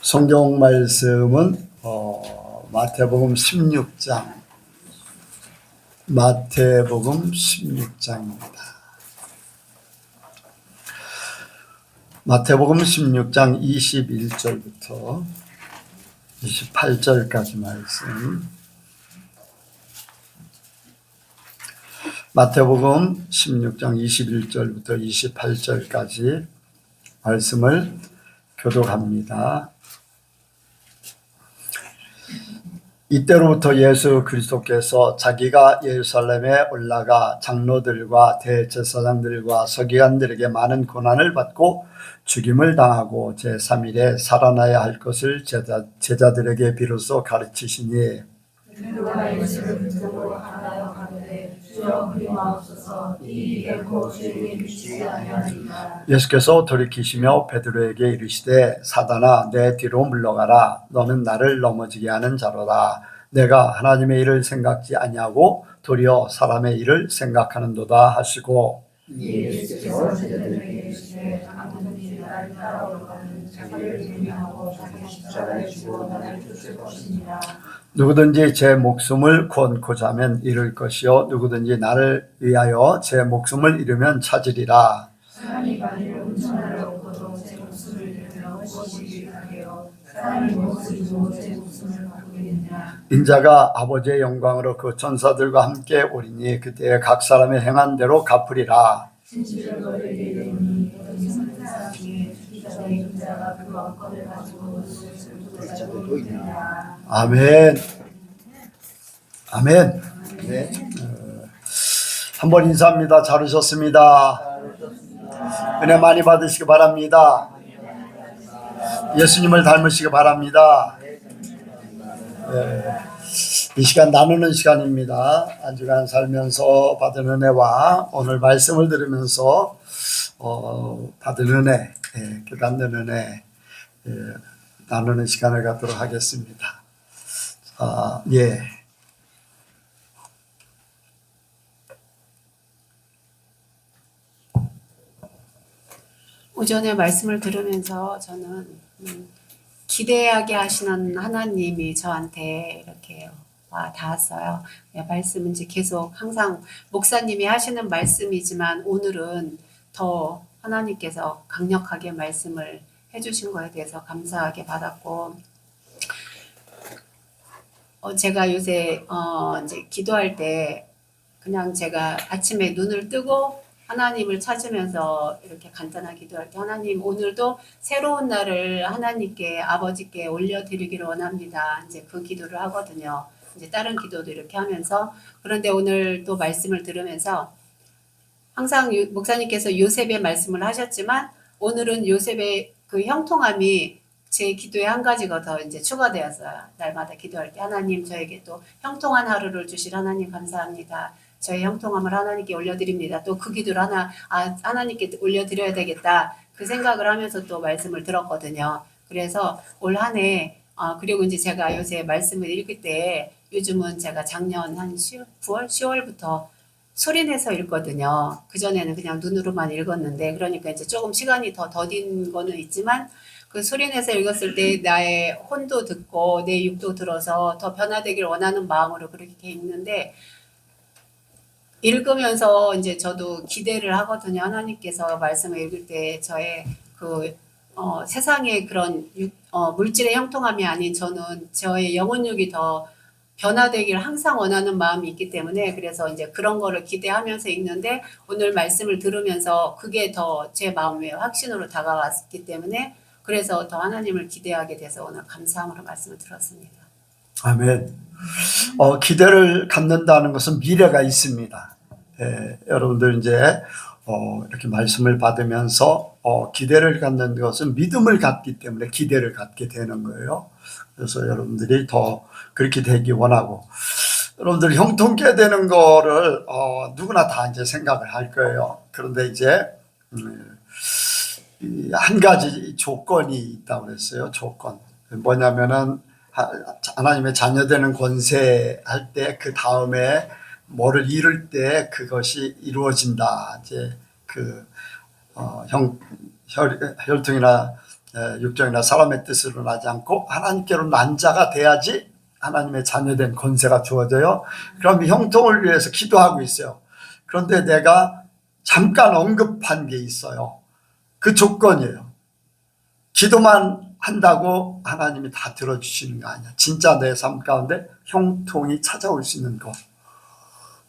성경 말씀은 마태복음 16장 마태복음 16장입니다. 마태복음 16장 21절부터 28절까지 말씀. 마태복음 16장 21절부터 28절까지 말씀을 교독합니다. 이때로부터 예수 그리스도께서 자기가 예루살렘에 올라가 장로들과 대제사장들과 서기관들에게 많은 고난을 받고 죽임을 당하고 제3일에 살아나야 할 것을 제자들에게 비로소 가르치시니 누가 예수를 붙들고 하나여 가로되 주여 그리마옵소서 이 일이 결코 주에게 미치지 아니하리이다. 예수께서 돌이키시며 베드로에게 이르시되 사단아 내 뒤로 물러가라. 너는 나를 넘어지게 하는 자로다. 내가 하나님의 일을 생각지 아니하고 도리어 사람의 일을 생각하는도다 하시고 예수께서 제자들에게 이르시되 아무든지 나를 따라오려거든 자기를 부인하고 자기 십자가를 지고 나를 쫓을 것이니라. 누구든지 제 목숨을 구원코자 하면 잃을 것이요 누구든지 나를 위하여 제 목숨을 잃으면 찾으리라. 사람이 만일 온천하를 얻고도 제 목숨을 잃으면 무엇이 유익하게요. 사람이 무엇을 주고 제 목숨을 바꾸겠느냐. 인자가 아버지의 영광으로 그 천사들과 함께 오리니 그때 각 사람의 행한 대로 갚으리라. 진실로 너희에게 이르노니 너희 선한 사람 중에 주기자의 인자가 그 왕권을 가지고 누구를 자고 있느냐. 아멘. 아멘. 네. 한번 인사합니다. 잘 오셨습니다. 은혜 많이 받으시기 바랍니다. 예수님을 닮으시기 바랍니다. 이 시간 나누는 시간입니다. 한 주간 살면서 받은 은혜와 오늘 말씀을 들으면서 받은 은혜, 깨닫는 은혜 나누는 시간을 갖도록 하겠습니다. 오전에 말씀을 들으면서 저는 기대하게 하시는 하나님이 저한테 이렇게 와 닿았어요. 말씀은 이제 계속 항상 목사님이 하시는 말씀이지만 오늘은 더 하나님께서 강력하게 말씀을 해주신 거에 대해서 감사하게 받았고, 제가 요새 이제 기도할 때 그냥 제가 아침에 눈을 뜨고 하나님을 찾으면서 이렇게 간단하게 기도할 때 하나님 오늘도 새로운 날을 하나님께 아버지께 올려드리기를 원합니다. 이제 그 기도를 하거든요. 이제 다른 기도도 이렇게 하면서. 그런데 오늘 또 말씀을 들으면서 항상 목사님께서 요셉의 말씀을 하셨지만 오늘은 요셉의 그 형통함이 제 기도에 한 가지가 더 이제 추가되었어요. 날마다 기도할 때 하나님 저에게 또 형통한 하루를 주실 하나님 감사합니다. 저의 형통함을 하나님께 올려드립니다. 또 그 기도를 하나님께 올려드려야 되겠다. 그 생각을 하면서 또 말씀을 들었거든요. 그래서 올 한 해, 그리고 이제 제가 요새 말씀을 읽을 때 요즘은 제가 작년 한 9월, 10월부터 소리내서 읽거든요. 그전에는 그냥 눈으로만 읽었는데, 그러니까 이제 조금 시간이 더 더딘 거는 있지만, 그 소리내서 읽었을 때 나의 혼도 듣고 내 육도 들어서 더 변화되길 원하는 마음으로 그렇게 읽는데, 읽으면서 이제 저도 기대를 하거든요. 하나님께서 말씀을 읽을 때 저의 그 세상의 그런 물질의 형통함이 아닌 저는 저의 영혼육이 더 변화되길 항상 원하는 마음이 있기 때문에, 그래서 이제 그런 거를 기대하면서 읽는데 오늘 말씀을 들으면서 그게 더 제 마음에 확신으로 다가왔기 때문에 그래서 더 하나님을 기대하게 돼서 오늘 감사함으로 말씀을 들었습니다. 아멘. 기대를 갖는다는 것은 미래가 있습니다. 여러분들 이제 이렇게 말씀을 받으면서 기대를 갖는 것은 믿음을 갖기 때문에 기대를 갖게 되는 거예요. 그래서 여러분들이 더 그렇게 되기 원하고, 여러분들 형통케 되는 거를 누구나 다 이제 생각을 할 거예요. 그런데 이제 한 가지 조건이 있다고 그랬어요. 조건 뭐냐면은 하나님의 자녀되는 권세 할 때 그 다음에 뭐를 이룰 때 그것이 이루어진다. 이제 혈통이나 육정이나 사람의 뜻으로 나지 않고 하나님께로 난 자가 돼야지 하나님의 자녀된 권세가 주어져요. 그럼 형통을 위해서 기도하고 있어요. 그런데 내가 잠깐 언급한 게 있어요. 그 조건이에요. 기도만 한다고 하나님이 다 들어주시는 거 아니야. 진짜 내 삶 가운데 형통이 찾아올 수 있는 거.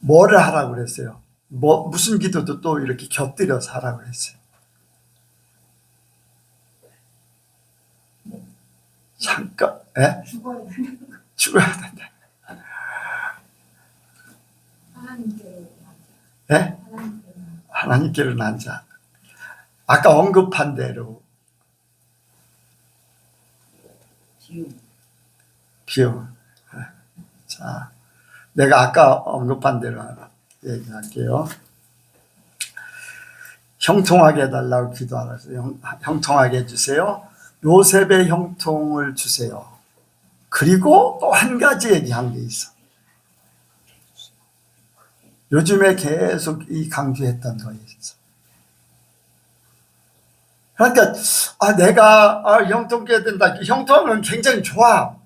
뭐를 하라고 그랬어요? 무슨 기도도 또 이렇게 곁들여서 하라고 그랬어요. 잠깐, 죽어야 된다. 하나님께로 난 자. 아까 언급한 대로 비움. 자, 내가 아까 언급한 대로 얘기할게요. 형통하게 해달라고 기도하라서 형통하게 해주세요. 요셉의 형통을 주세요. 그리고 또 한 가지 얘기한 게 있어. 요즘에 계속 이 강조했던 거 있어. 그러니까 내가 형통해야 된다. 형통은 굉장히 좋아.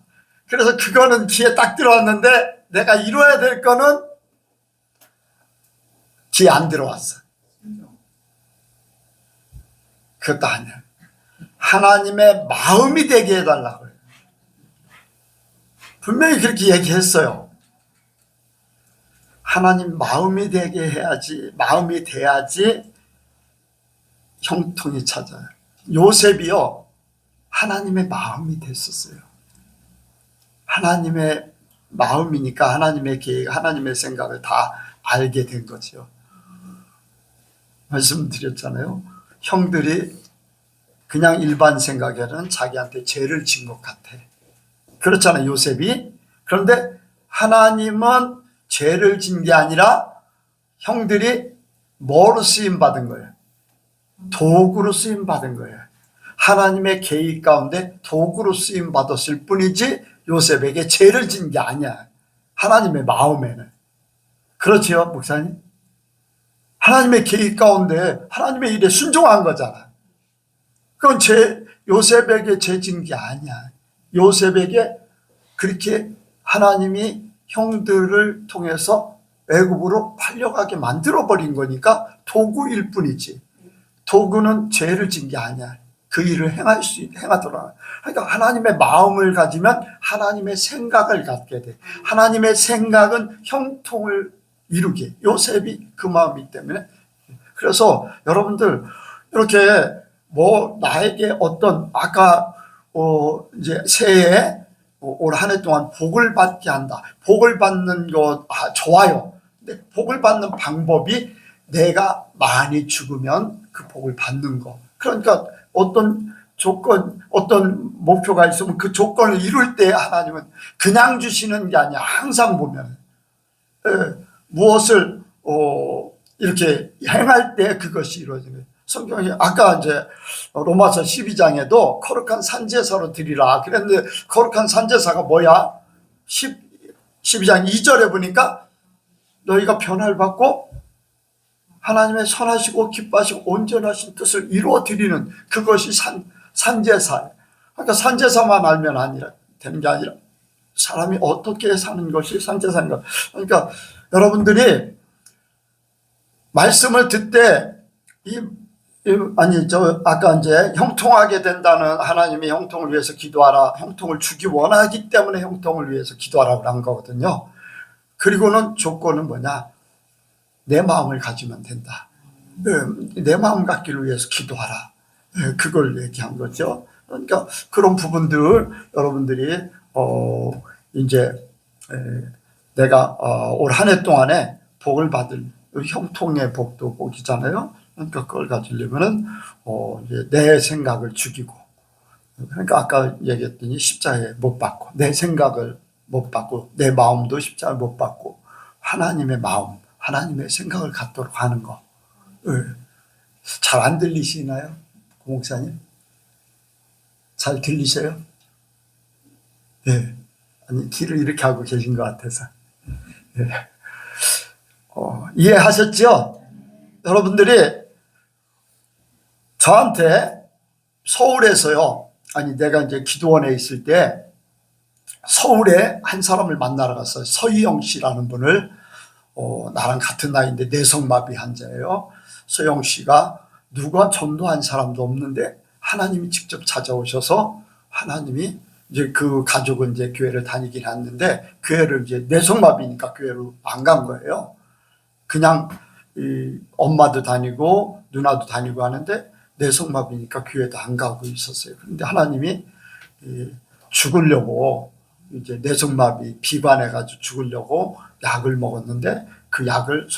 그래서 그거는 귀에 딱 들어왔는데 내가 이루어야 될 거는 귀에 안 들어왔어. 그것도 아니야. 하나님의 마음이 되게 해달라고 해요. 분명히 그렇게 얘기했어요. 하나님 마음이 되게 해야지, 마음이 돼야지 형통이 찾아요. 요셉이요, 하나님의 마음이 됐었어요. 하나님의 마음이니까 하나님의 계획, 하나님의 생각을 다 알게 된 거죠. 말씀드렸잖아요. 형들이 그냥 일반 생각에는 자기한테 죄를 진 것 같아. 그렇잖아요, 요셉이. 그런데 하나님은 죄를 진 게 아니라 형들이 뭐로 쓰임 받은 거예요? 도구로 쓰임 받은 거예요. 하나님의 계획 가운데 도구로 쓰임 받았을 뿐이지 요셉에게 죄를 진 게 아니야. 하나님의 마음에는. 그렇지요, 목사님? 하나님의 계획 가운데 하나님의 일에 순종한 거잖아. 그건 요셉에게 죄 진 게 아니야. 요셉에게 그렇게 하나님이 형들을 통해서 애굽으로 팔려가게 만들어버린 거니까 도구일 뿐이지. 도구는 죄를 진 게 아니야. 그 일을 행하더라. 그러니까 하나님의 마음을 가지면 하나님의 생각을 갖게 돼. 하나님의 생각은 형통을 이루게. 요셉이 그 마음이기 때문에. 그래서 여러분들 이렇게 나에게 어떤 아까 이제 새해 올 한 해 동안 복을 받게 한다. 복을 받는 거 좋아요. 근데 복을 받는 방법이 내가 많이 죽으면 그 복을 받는 거. 그러니까 어떤 조건, 어떤 목표가 있으면 그 조건을 이룰 때 하나님은 그냥 주시는 게 아니야. 항상 보면 무엇을 이렇게 행할 때 그것이 이루어지는 거예요. 성경이 아까 이제 로마서 12장에도 거룩한 산제사로 드리라 그랬는데 거룩한 산제사가 뭐야? 12장 2절에 보니까 너희가 변화를 받고 하나님의 선하시고 기뻐하시고 온전하신 뜻을 이루어 드리는 그것이 산제사예요. 그러니까 산제사만 알면 아니라 되는 게 아니라 사람이 어떻게 사는 것이 산제사인가. 그러니까 여러분들이 말씀을 듣되 아까 이제 형통하게 된다는 하나님의 형통을 위해서 기도하라. 형통을 주기 원하기 때문에 형통을 위해서 기도하라고 한 거거든요. 그리고는 조건은 뭐냐? 내 마음을 가지면 된다. 내 마음 갖기를 위해서 기도하라. 그걸 얘기한 거죠. 그러니까 그런 부분들 여러분들이 이제 내가 올 한 해 동안에 복을 받을 형통의 복도 복이잖아요. 그러니까 그걸 가지려면은 이제 내 생각을 죽이고, 그러니까 아까 얘기했더니 십자가에 못 박고 내 생각을 못 받고 내 마음도 십자가에 못 받고 하나님의 마음, 하나님의 생각을 갖도록 하는 거. 잘 안 들리시나요? 고 목사님? 잘 들리세요? 네. 아니, 귀를 이렇게 하고 계신 것 같아서. 네. 이해하셨죠? 여러분들이 저한테 서울에서요, 아니 내가 이제 기도원에 있을 때 서울에 한 사람을 만나러 갔어요. 서희영 씨라는 분을, 나랑 같은 나이인데 내성마비 환자예요. 서영 씨가 누가 전도한 사람도 없는데 하나님이 직접 찾아오셔서, 하나님이 이제 그 가족은 이제 교회를 다니긴 했는데 교회를 이제 내성마비니까 교회를 안 간 거예요. 그냥 엄마도 다니고 누나도 다니고 하는데 내성마비니까 교회도 안 가고 있었어요. 그런데 하나님이 죽으려고, 이제 내성마비 비관해가지고 죽으려고 약을 먹었는데 그 약을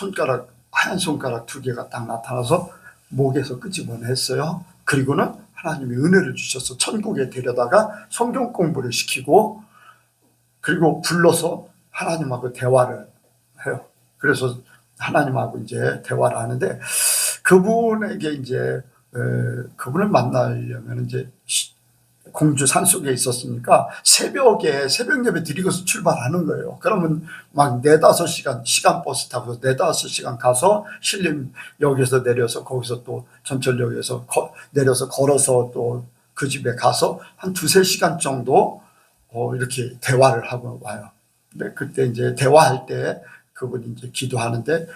하얀 손가락 2개가 딱 나타나서 목에서 끄집어냈어요. 그리고는 하나님이 은혜를 주셔서 천국에 데려다가 성경 공부를 시키고, 그리고 불러서 하나님하고 대화를 해요. 그래서 하나님하고 이제 대화를 하는데, 그분에게 이제 그분을 만나려면 이제 공주 산속에 있었으니까 새벽에 새벽 예배 드리고서 출발하는 거예요. 그러면 막 4-5시간 시간 버스 타고 4-5시간 가서 신림역에서 내려서 거기서 또 전철역에서 내려서 걸어서 또 그 집에 가서 한 2-3시간 정도 이렇게 대화를 하고 와요. 근데 그때 이제 대화할 때 그분이 이제 기도하는데,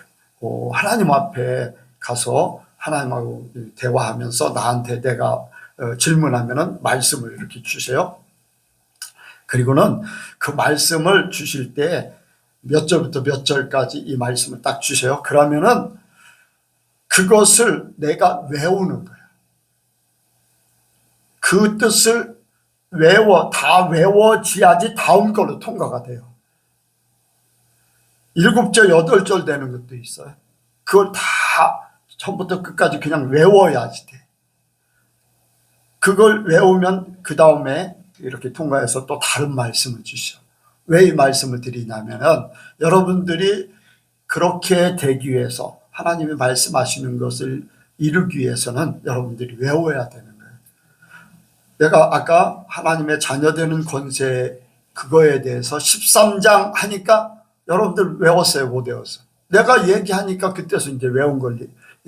하나님 앞에 가서 하나님하고 대화하면서 나한테 내가 질문하면은 말씀을 이렇게 주세요. 그리고는 그 말씀을 주실 때 몇 절부터 몇 절까지 이 말씀을 딱 주세요. 그러면은 그것을 내가 외우는 거예요. 그 뜻을 다 외워지야지 다음 걸로 통과가 돼요. 7절, 8절 되는 것도 있어요. 그걸 다 처음부터 끝까지 그냥 외워야지 돼. 그걸 외우면 그 다음에 이렇게 통과해서 또 다른 말씀을 주셔. 왜 이 말씀을 드리냐면은, 여러분들이 그렇게 되기 위해서, 하나님이 말씀하시는 것을 이루기 위해서는 여러분들이 외워야 되는 거예요. 내가 아까 하나님의 자녀되는 권세, 그거에 대해서 13장 하니까 여러분들 외웠어요, 못 외웠어요? 내가 얘기하니까 그때서 이제 외운 걸,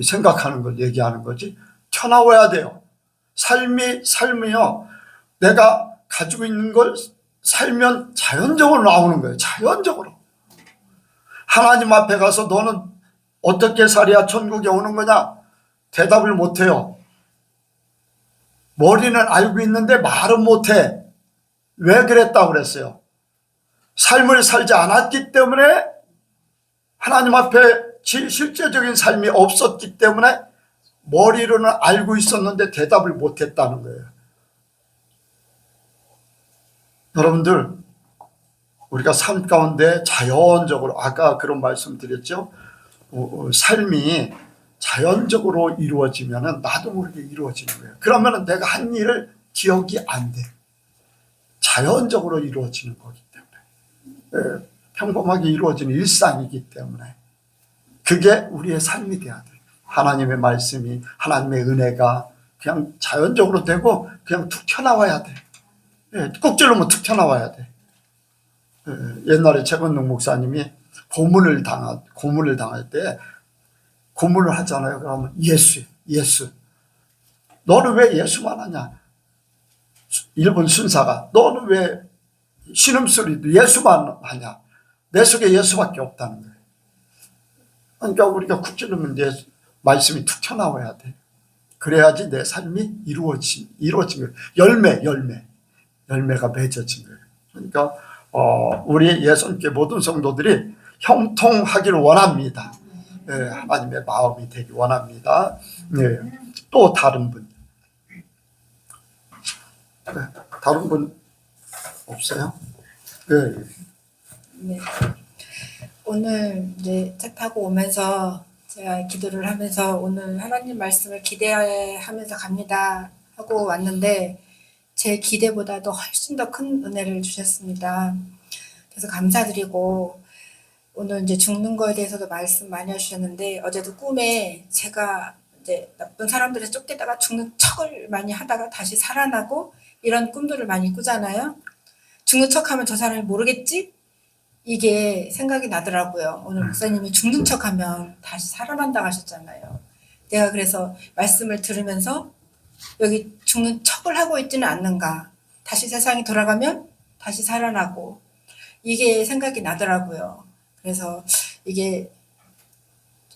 생각하는 걸 얘기하는 거지. 튀어나와야 돼요. 삶이요, 내가 가지고 있는 걸 살면 자연적으로 나오는 거예요. 자연적으로. 하나님 앞에 가서 너는 어떻게 살아야 천국에 오는 거냐? 대답을 못해요. 머리는 알고 있는데 말은 못해. 왜 그랬다고 그랬어요? 삶을 살지 않았기 때문에, 하나님 앞에 실제적인 삶이 없었기 때문에 머리로는 알고 있었는데 대답을 못했다는 거예요. 여러분들, 우리가 삶 가운데 자연적으로, 아까 그런 말씀 드렸죠? 삶이 자연적으로 이루어지면 나도 모르게 이루어지는 거예요. 그러면 내가 한 일을 기억이 안 돼. 자연적으로 이루어지는 거기 때문에, 평범하게 이루어지는 일상이기 때문에 그게 우리의 삶이 돼야 돼요. 하나님의 말씀이, 하나님의 은혜가 그냥 자연적으로 되고 그냥 툭 튀어나와야 돼. 꾹 찔러면 툭 튀어나와야 돼. 옛날에 최건능 목사님이 고문을 당할 때 고문을 하잖아요. 그러면 예수. 너는 왜 예수만 하냐? 일본 순사가 너는 왜 신음소리도 예수만 하냐? 내 속에 예수밖에 없다는 거예요. 그러니까 우리가 쿡 찌르면 말씀이 툭 튀어나와야 돼. 그래야지 내 삶이 이루어진 거예요. 열매가 맺어진 거예요. 그러니까 우리 예수님께 모든 성도들이 형통하기를 원합니다. 하나님의 마음이 되기 원합니다. 또 다른 분. 다른 분 없어요? 네. 오늘 이제 차 타고 오면서 제가 기도를 하면서 오늘 하나님 말씀을 기대하면서 갑니다 하고 왔는데, 제 기대보다도 훨씬 더 큰 은혜를 주셨습니다. 그래서 감사드리고, 오늘 이제 죽는 거에 대해서도 말씀 많이 해주셨는데, 어제도 꿈에 제가 이제 나쁜 사람들에 쫓기다가 죽는 척을 많이 하다가 다시 살아나고 이런 꿈들을 많이 꾸잖아요. 죽는 척하면 저 사람이 모르겠지? 이게 생각이 나더라고요. 오늘 목사님이 죽는 척하면 다시 살아난다고 하셨잖아요. 내가 그래서 말씀을 들으면서 여기 죽는 척을 하고 있지는 않는가. 다시 세상이 돌아가면 다시 살아나고 이게 생각이 나더라고요. 그래서 이게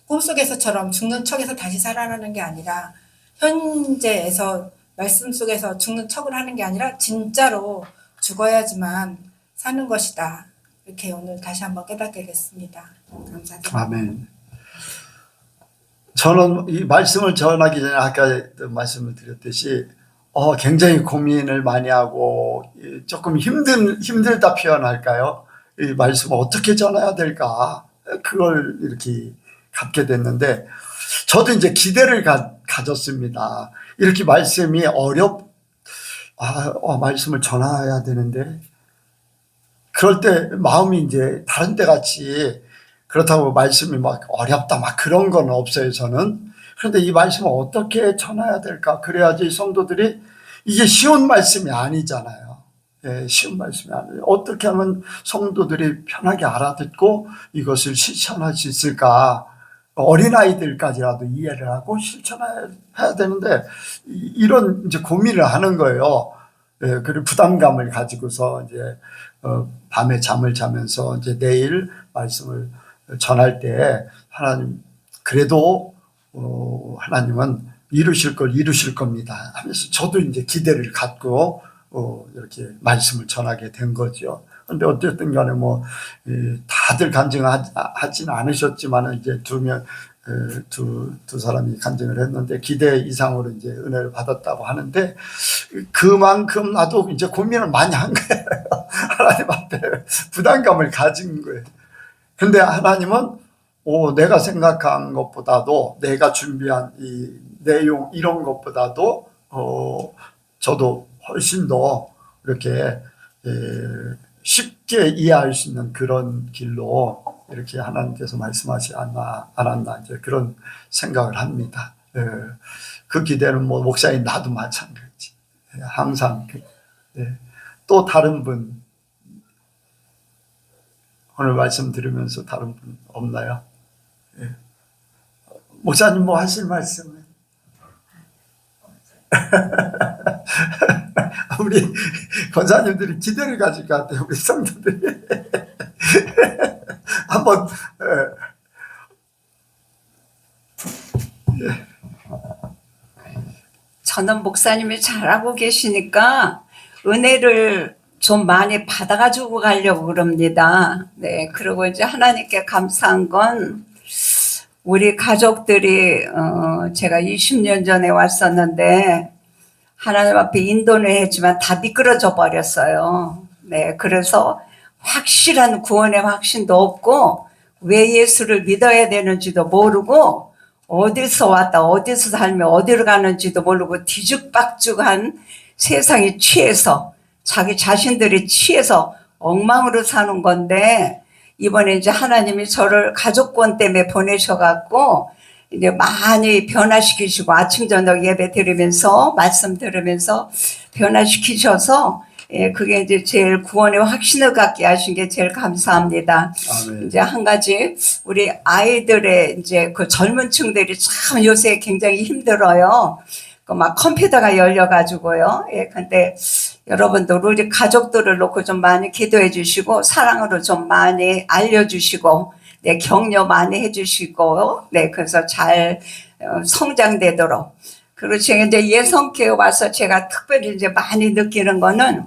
꿈속에서처럼 죽는 척에서 다시 살아나는 게 아니라 현재에서 말씀 속에서 죽는 척을 하는 게 아니라 진짜로 죽어야지만 사는 것이다. 이렇게 오늘 다시 한번 깨닫게 됐습니다. 감사합니다. 아멘. 저는 이 말씀을 전하기 전에 아까 말씀을 드렸듯이 굉장히 고민을 많이 하고 조금 힘들다 표현할까요? 이 말씀을 어떻게 전해야 될까? 그걸 이렇게 갖게 됐는데 저도 이제 기대를 가졌습니다. 이렇게 말씀이 말씀을 전해야 되는데 그럴 때 마음이 이제 다른 때 같이 그렇다고 말씀이 막 어렵다 막 그런 건 없어요, 저는. 그런데 이 말씀을 어떻게 전해야 될까? 그래야지 성도들이 이게 쉬운 말씀이 아니잖아요. 예, 쉬운 말씀이 아니에요. 어떻게 하면 성도들이 편하게 알아듣고 이것을 실천할 수 있을까? 어린아이들까지라도 이해를 하고 실천해야 되는데 이런 이제 고민을 하는 거예요. 예, 그리고 부담감을 가지고서 이제 밤에 잠을 자면서 이제 내일 말씀을 전할 때 하나님 그래도 하나님은 이루실 겁니다 하면서 저도 이제 기대를 갖고 이렇게 말씀을 전하게 된 거죠. 근데 어쨌든 간에 뭐 다들 간증하지는 않으셨지만 이제 두 사람이 간증을 했는데 기대 이상으로 이제 은혜를 받았다고 하는데 그만큼 나도 이제 고민을 많이 한 거예요. 하나님 앞에 부담감을 가진 거예요. 근데 하나님은 내가 생각한 것보다도 내가 준비한 이 내용 이런 것보다도 저도 훨씬 더 이렇게 쉽게 이해할 수 있는 그런 길로 이렇게 하나님께서 말씀하지 않았나 이제 그런 생각을 합니다. 그 기대는 뭐 목사님 나도 마찬가지. 항상 또 다른 분 오늘 말씀 들으면서 다른 분 없나요? 목사님 뭐 하실 말씀은? 우리 권사님들이 기대를 가질 것 같아요. 우리 성도들이 한번 저는 목사님이 잘하고 계시니까 은혜를 좀 많이 받아가지고 가려고 그럽니다. 네, 그리고 이제 하나님께 감사한 건 우리 가족들이 제가 20년 전에 왔었는데 하나님 앞에 인도는 했지만 다 미끄러져 버렸어요. 네, 그래서 확실한 구원의 확신도 없고 왜 예수를 믿어야 되는지도 모르고 어디서 왔다 어디서 살며 어디로 가는지도 모르고 뒤죽박죽한 세상에 취해서 자기 자신들이 취해서 엉망으로 사는 건데 이번에 이제 하나님이 저를 가족권 때문에 보내셔갖고 이제 많이 변화시키시고 아침 저녁 예배 들으면서 말씀 들으면서 변화시키셔서 그게 이제 제일 구원의 확신을 갖게 하신 게 제일 감사합니다. 아멘. 이제 한 가지 우리 아이들의 이제 그 젊은 층들이 참 요새 굉장히 힘들어요. 그 막 컴퓨터가 열려가지고요. 근데 여러분들 우리 가족들을 놓고 좀 많이 기도해 주시고 사랑으로 좀 많이 알려주시고 네, 격려 많이 해주시고 네, 그래서 잘 성장되도록. 그리고 제가 이제 예성교회 와서 제가 특별히 이제 많이 느끼는 거는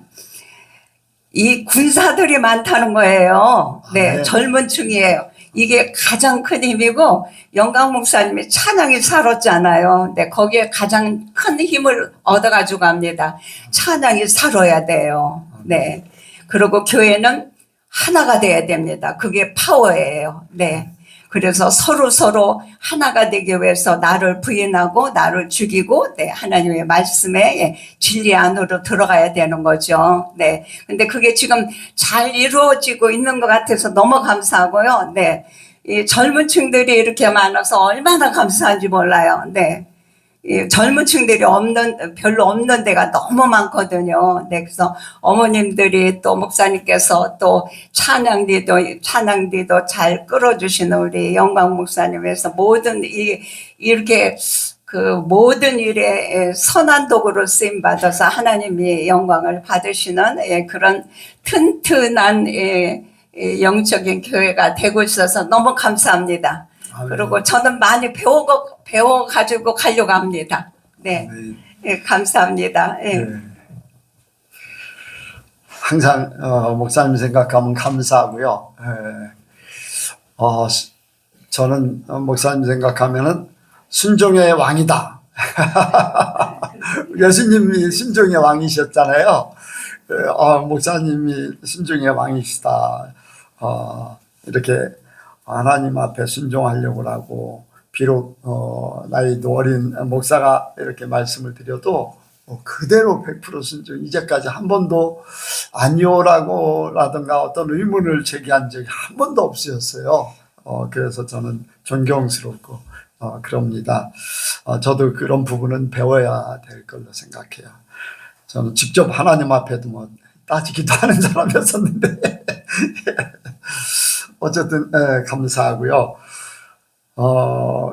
이 군사들이 많다는 거예요. 네, 네. 젊은 층이에요. 이게 가장 큰 힘이고 영광 목사님이 찬양이 살았잖아요. 네, 거기에 가장 큰 힘을 얻어가지고 갑니다. 찬양이 살아야 돼요. 네, 그리고 교회는 하나가 돼야 됩니다. 그게 파워예요. 네. 그래서 서로 하나가 되기 위해서 나를 부인하고 나를 죽이고 네, 하나님의 말씀에 진리 안으로 들어가야 되는 거죠. 네. 근데 그게 지금 잘 이루어지고 있는 것 같아서 너무 감사하고요. 네. 이 젊은 층들이 이렇게 많아서 얼마나 감사한지 몰라요. 네. 이 젊은 층들이 별로 없는 데가 너무 많거든요. 네, 그래서 어머님들이 또 목사님께서 또 찬양디도 잘 끌어주시는 우리 영광 목사님에서 모든 이렇게 그 모든 일에 선한 도구로 쓰임 받아서 하나님이 영광을 받으시는 그런 튼튼한 영적인 교회가 되고 있어서 너무 감사합니다. 아멘. 그리고 저는 많이 배워 가지고 가려고 합니다. 네, 아멘. 감사합니다. 네. 항상 목사님 생각하면 감사하고요. 저는 목사님 생각하면은 순종의 왕이다. 예수님이 순종의 왕이셨잖아요. 목사님이 순종의 왕이시다. 이렇게 하나님 앞에 순종하려고 하고, 비록 나이도 어린 목사가 이렇게 말씀을 드려도 그대로 100% 순종, 이제까지 한 번도 아니오라고 라든가 어떤 의문을 제기한 적이 한 번도 없으셨어요. 그래서 저는 존경스럽고 그럽니다. 저도 그런 부분은 배워야 될 걸로 생각해요. 저는 직접 하나님 앞에도 뭐 따지기도 하는 사람이었었는데 어쨌든 감사하고요.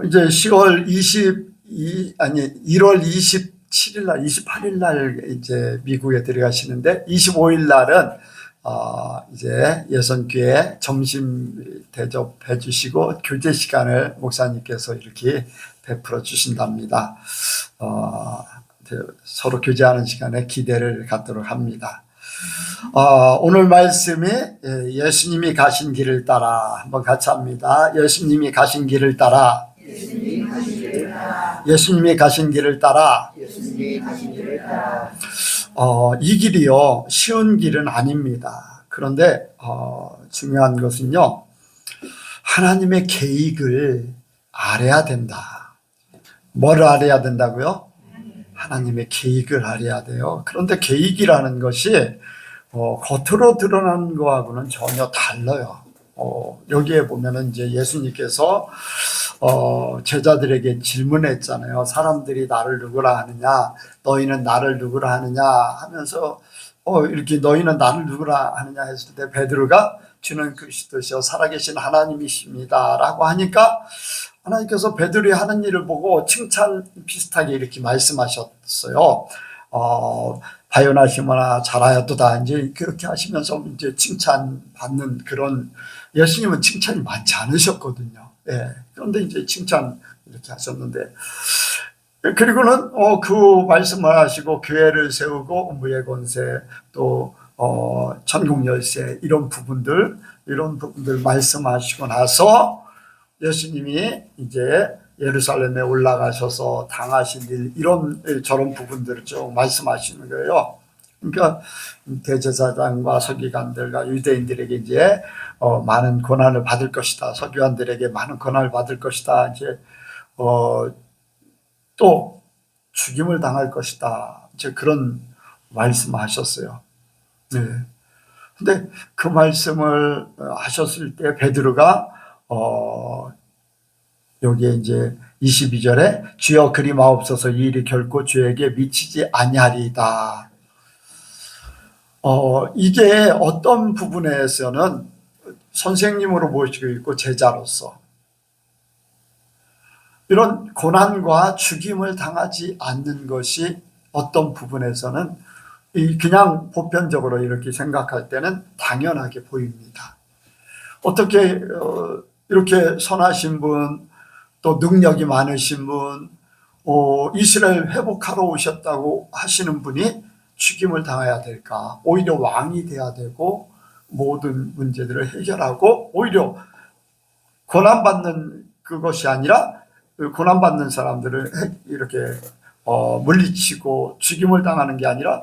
이제 1월 27일 날, 28일 날 이제 미국에 들어가시는데 25일 날은 이제 예선교회 점심 대접해 주시고 교제 시간을 목사님께서 이렇게 베풀어 주신답니다. 서로 교제하는 시간에 기대를 갖도록 합니다. 오늘 말씀이 예수님이 가신 길을 따라, 한번 같이 합니다. 예수님이 가신 길을 따라, 예수님이 가신 길을 따라. 이 길이요 쉬운 길은 아닙니다. 그런데 중요한 것은요, 하나님의 계획을 알아야 된다. 뭘 알아야 된다고요? 하나님의 계획을 알아야 돼요. 그런데 계획이라는 것이 겉으로 드러나는 거하고는 전혀 달라요. 여기에 보면은 이제 예수님께서 제자들에게 질문했잖아요. 사람들이 나를 누구라 하느냐, 너희는 나를 누구라 하느냐 하면서 이렇게 너희는 나를 누구라 하느냐 했을 때 베드로가 주는 그리스도시요 살아계신 하나님이십니다 라고 하니까 하나님께서 베드로의 하는 일을 보고 칭찬 비슷하게 이렇게 말씀하셨어요. 바요나시모나 잘하였도다. 이제 그렇게 하시면서 이제 칭찬받는 그런, 예수님은 칭찬이 많지 않으셨거든요. 예. 그런데 이제 칭찬 이렇게 하셨는데, 그리고는 그 말씀을 하시고 교회를 세우고 무예 권세 또 천국 열쇠 이런 부분들 말씀하시고 나서 예수님이 이제 예루살렘에 올라가셔서 당하신 일, 이런 저런 부분들을 좀 말씀하시는 거예요. 그러니까 대제사장과 서기관들과 유대인들에게 이제 많은 고난을 받을 것이다. 서기관들에게 많은 고난을 받을 것이다. 이제 또 죽임을 당할 것이다. 이제 그런 말씀하셨어요. 네. 근데 그 말씀을 하셨을 때 베드로가 여기에 이제 22절에 주여 그리 마옵소서 이 일이 결코 주에게 미치지 아니하리이다. 이게 어떤 부분에서는 선생님으로 모시고 있고 제자로서 이런 고난과 죽임을 당하지 않는 것이 어떤 부분에서는 그냥 보편적으로 이렇게 생각할 때는 당연하게 보입니다. 어떻게 이렇게 선하신 분, 또 능력이 많으신 분, 이스라엘 회복하러 오셨다고 하시는 분이 죽임을 당해야 될까? 오히려 왕이 돼야 되고 모든 문제들을 해결하고 오히려 고난받는 그것이 아니라 고난받는 사람들을 이렇게 물리치고 죽임을 당하는 게 아니라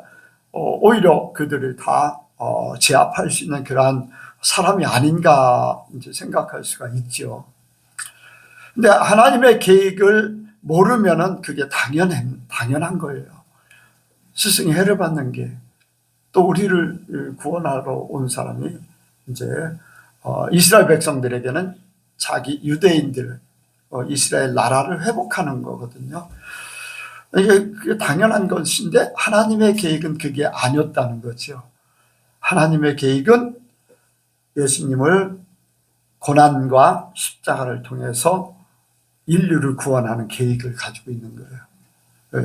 오히려 그들을 다 제압할 수 있는 그러한 사람이 아닌가 이제 생각할 수가 있죠. 근데 하나님의 계획을 모르면은 그게 당연한 거예요. 스승이 해를 받는 게, 또 우리를 구원하러 온 사람이 이제 이스라엘 백성들에게는 자기 유대인들, 이스라엘 나라를 회복하는 거거든요. 이게 당연한 것인데 하나님의 계획은 그게 아니었다는 거죠. 하나님의 계획은 예수님을 고난과 십자가를 통해서 인류를 구원하는 계획을 가지고 있는 거예요. 예.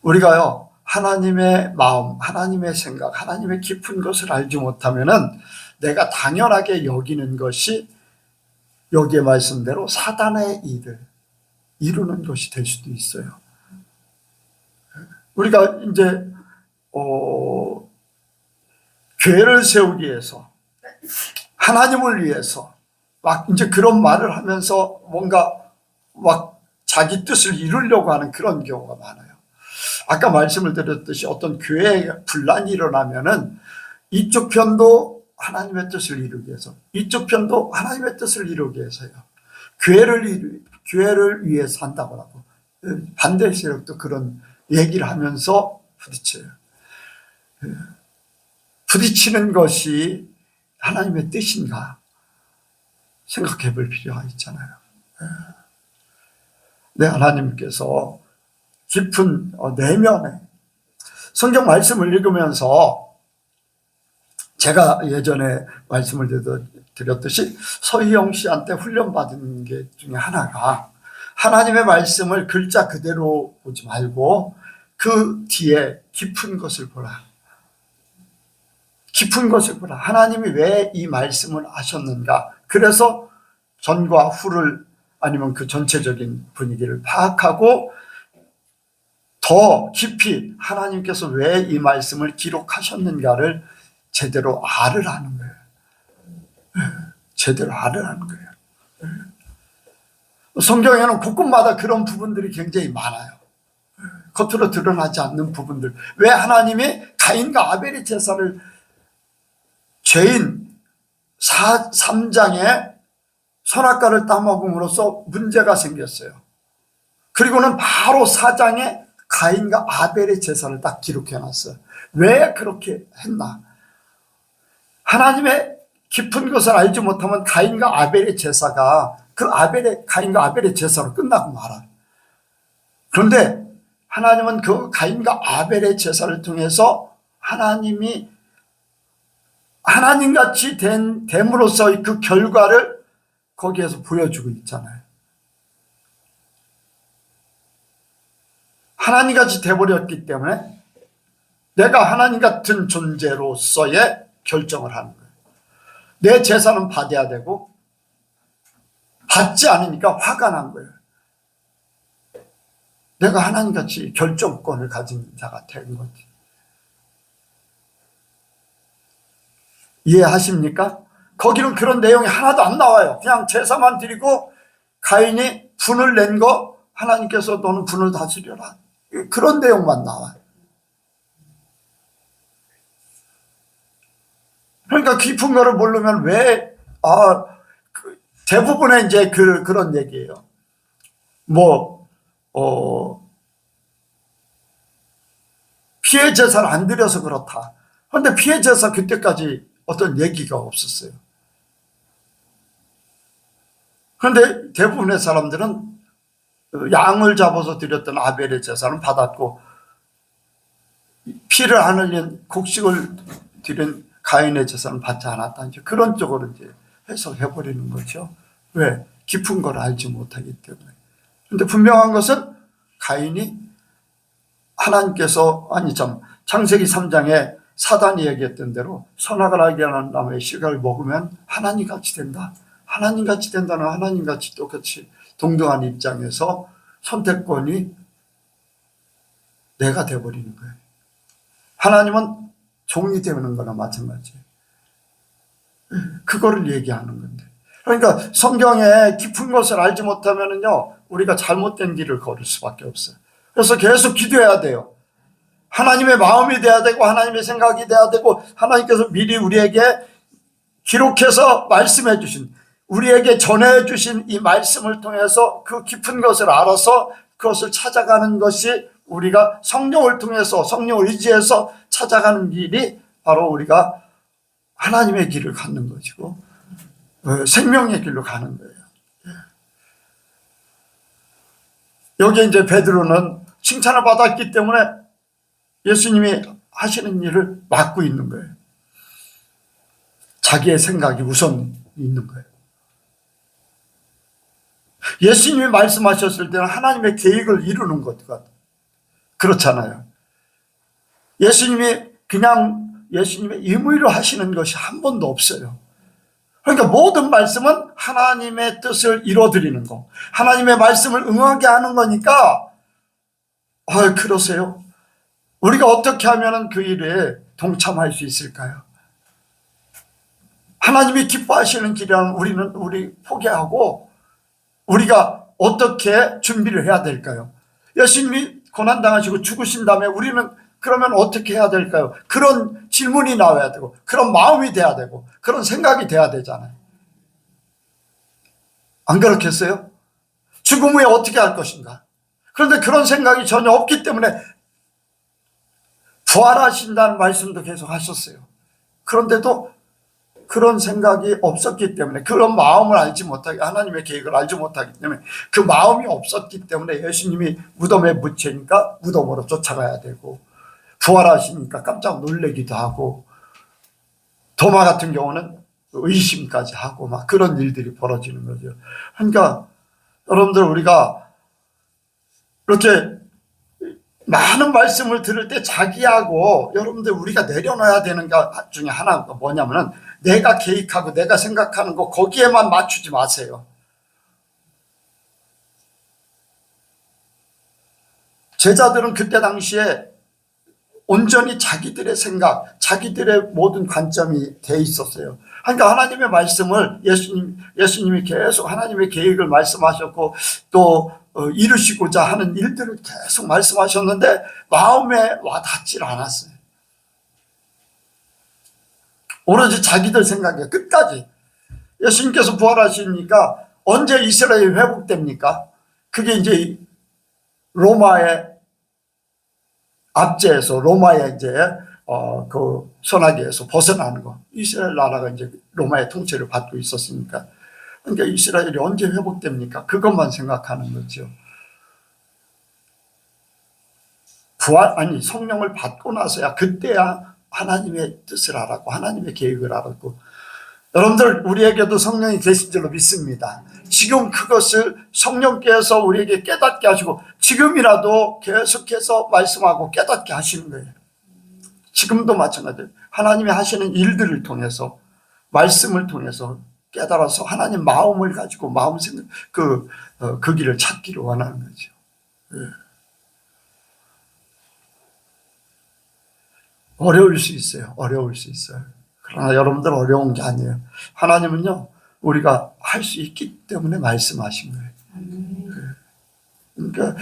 우리가요, 하나님의 마음, 하나님의 생각, 하나님의 깊은 것을 알지 못하면은 내가 당연하게 여기는 것이 여기에 말씀대로 사단의 일을 이루는 것이 될 수도 있어요. 우리가 이제 교회를 세우기 위해서, 하나님을 위해서 막 이제 그런 말을 하면서 뭔가 막 자기 뜻을 이루려고 하는 그런 경우가 많아요. 아까 말씀을 드렸듯이 어떤 교회에 분란이 일어나면은 이쪽 편도 하나님의 뜻을 이루기 위해서, 이쪽 편도 하나님의 뜻을 이루기 위해서요. 교회를 위해서 한다고 하고, 반대 세력도 그런 얘기를 하면서 부딪혀요. 부딪히는 것이 하나님의 뜻인가 생각해 볼 필요가 있잖아요. 네, 하나님께서 깊은 내면에 성경 말씀을 읽으면서 제가 예전에 말씀을 드렸듯이 서희영 씨한테 훈련받은 게 중에 하나가 하나님의 말씀을 글자 그대로 보지 말고 그 뒤에 깊은 것을 보라. 깊은 것을 보라. 하나님이 왜 이 말씀을 하셨는가. 그래서 전과 후를 아니면 그 전체적인 분위기를 파악하고 더 깊이 하나님께서 왜 이 말씀을 기록하셨는가를 제대로 알으라는 거예요. 제대로 알으라는 거예요. 성경에는 곳곳마다 그런 부분들이 굉장히 많아요. 겉으로 드러나지 않는 부분들. 왜 하나님이 가인과 아벨의 제사를 죄인 3장에 선악과를 따먹음으로써 문제가 생겼어요. 그리고는 바로 4장에 가인과 아벨의 제사를 딱 기록해놨어요. 왜 그렇게 했나? 하나님의 깊은 것을 알지 못하면 가인과 아벨의 제사가 가인과 아벨의 제사로 끝나고 말아요. 그런데 하나님은 그 가인과 아벨의 제사를 통해서 하나님이 하나님같이 됨으로써의 그 결과를 거기에서 보여주고 있잖아요. 하나님같이 돼버렸기 때문에 내가 하나님 같은 존재로서의 결정을 하는 거예요. 내 제사는 받아야 되고 받지 않으니까 화가 난 거예요. 내가 하나님같이 결정권을 가진 자가 된 거지. 이해하십니까? 거기는 그런 내용이 하나도 안 나와요. 그냥 제사만 드리고 가인이 분을 낸 거 하나님께서 너는 분을 다스려라. 그런 내용만 나와요. 그러니까 깊은 거를 모르면 대부분의 이제 그런 얘기예요. 피해 제사를 안 드려서 그렇다. 그런데 피해 제사 그때까지 어떤 얘기가 없었어요. 그런데 대부분의 사람들은 양을 잡아서 드렸던 아벨의 제사는 받았고 피를 안 흘린 곡식을 드린 가인의 제사는 받지 않았다. 이제 그런 쪽으로 이제 해석해버리는 거죠. 왜? 깊은 걸 알지 못하기 때문에. 그런데 분명한 것은 가인이 하나님께서 창세기 3장에 사단이 얘기했던 대로 선악을 알게 하는 나무의 씨를 먹으면 하나님같이 된다. 하나님같이 된다는 하나님같이 똑같이 동등한 입장에서 선택권이 내가 돼버리는 거예요. 하나님은 종이 되는 거나 마찬가지예요. 그거를 얘기하는 건데. 그러니까 성경에 깊은 것을 알지 못하면요, 우리가 잘못된 길을 걸을 수밖에 없어요. 그래서 계속 기도해야 돼요. 하나님의 마음이 돼야 되고 하나님의 생각이 돼야 되고 하나님께서 미리 우리에게 기록해서 말씀해 주신, 우리에게 전해 주신 이 말씀을 통해서 그 깊은 것을 알아서 그것을 찾아가는 것이 우리가 성령을 통해서 성령을 의지해서 찾아가는 길이 바로 우리가 하나님의 길을 갖는 것이고 생명의 길로 가는 거예요. 여기 이제 베드로는 칭찬을 받았기 때문에 예수님이 하시는 일을 맡고 있는 거예요. 자기의 생각이 우선 있는 거예요. 예수님이 말씀하셨을 때는 하나님의 계획을 이루는 것 같아요. 그렇잖아요. 예수님이 그냥 예수님의 임의로 하시는 것이 한 번도 없어요. 그러니까 모든 말씀은 하나님의 뜻을 이루어드리는 거, 하나님의 말씀을 응하게 하는 거니까, 그러세요? 우리가 어떻게 하면 그 일에 동참할 수 있을까요? 하나님이 기뻐하시는 길이라면 우리 포기하고 우리가 어떻게 준비를 해야 될까요? 예수님이 고난당하시고 죽으신 다음에 우리는 그러면 어떻게 해야 될까요? 그런 질문이 나와야 되고, 그런 마음이 돼야 되고, 그런 생각이 돼야 되잖아요. 안 그렇겠어요? 죽음 후에 어떻게 할 것인가? 그런데 그런 생각이 전혀 없기 때문에 부활하신다는 말씀도 계속 하셨어요. 그런데도 그런 생각이 없었기 때문에, 그런 마음을 알지 못하기, 하나님의 계획을 알지 못하기 때문에, 그 마음이 없었기 때문에 예수님이 무덤에 묻히니까 무덤으로 쫓아가야 되고, 부활하시니까 깜짝 놀라기도 하고, 도마 같은 경우는 의심까지 하고 막 그런 일들이 벌어지는 거죠. 그러니까 여러분들, 우리가 이렇게 많은 말씀을 들을 때 자기하고 여러분들 우리가 내려놔야 되는 것 중에 하나가 뭐냐면은, 내가 계획하고 내가 생각하는 거 거기에만 맞추지 마세요. 제자들은 그때 당시에 온전히 자기들의 생각, 자기들의 모든 관점이 돼 있었어요. 그러니까 하나님의 말씀을 예수님이 계속 하나님의 계획을 말씀하셨고, 또 이루시고자 하는 일들을 계속 말씀하셨는데 마음에 와닿질 않았어요. 오로지 자기들 생각에 끝까지. 예수님께서 부활하시니까 언제 이스라엘이 회복됩니까? 그게 이제 로마의 압제에서, 로마의 이제 그 소나기에서 벗어나는 거. 이스라엘 나라가 이제 로마의 통치를 받고 있었으니까. 그러니까 이스라엘이 언제 회복됩니까? 그것만 생각하는 거죠. 성령을 받고 나서야, 그때야 하나님의 뜻을 알았고 하나님의 계획을 알았고. 여러분들, 우리에게도 성령이 계신 줄로 믿습니다. 지금 그것을 성령께서 우리에게 깨닫게 하시고, 지금이라도 계속해서 말씀하고 깨닫게 하시는 거예요. 지금도 마찬가지예요. 하나님이 하시는 일들을 통해서, 말씀을 통해서 깨달아서 하나님 마음을 가지고 마음 생각, 그 길을 찾기를 원하는 거죠. 예. 어려울 수 있어요. 어려울 수 있어요. 그러나 여러분들, 어려운 게 아니에요. 하나님은요, 우리가 할 수 있기 때문에 말씀하신 거예요. 그러니까